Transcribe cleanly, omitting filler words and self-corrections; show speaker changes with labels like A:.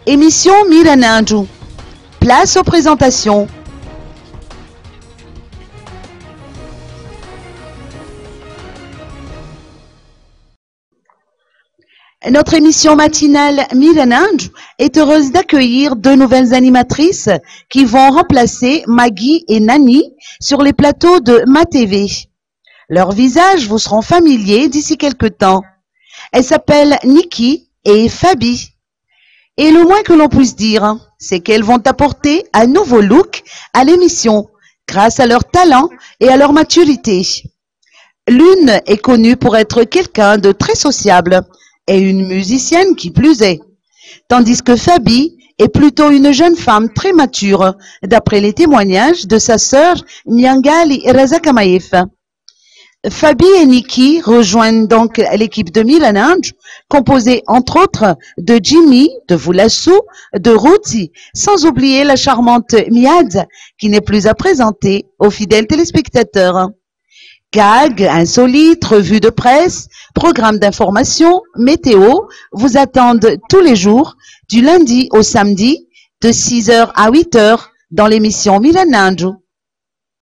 A: Émission Mirananju. Place aux présentations. Notre émission matinale Mirananju est heureuse d'accueillir deux nouvelles animatrices qui vont remplacer Maggie et Nani sur les plateaux de MaTV. Leurs visages vous seront familiers d'ici quelques temps. Elles s'appellent Nikki et Fabi. Et le moins que l'on puisse dire, c'est qu'elles vont apporter un nouveau look à l'émission grâce à leur talent et à leur maturité. L'une est connue pour être quelqu'un de très sociable et une musicienne qui plus est, tandis que Fabi est plutôt une jeune femme très mature, d'après les témoignages de sa sœur Nyangali Razakamaïf. Fabi et Nikki rejoignent donc l'équipe de Mirananju, composée entre autres de Jimmy, de Vulassou, de Ruti, sans oublier la charmante Miad, qui n'est plus à présenter aux fidèles téléspectateurs. Gags, insolites, revues de presse, programmes d'information, météo vous attendent tous les jours, du lundi au samedi, de 6h à 8h, dans l'émission Mirananju.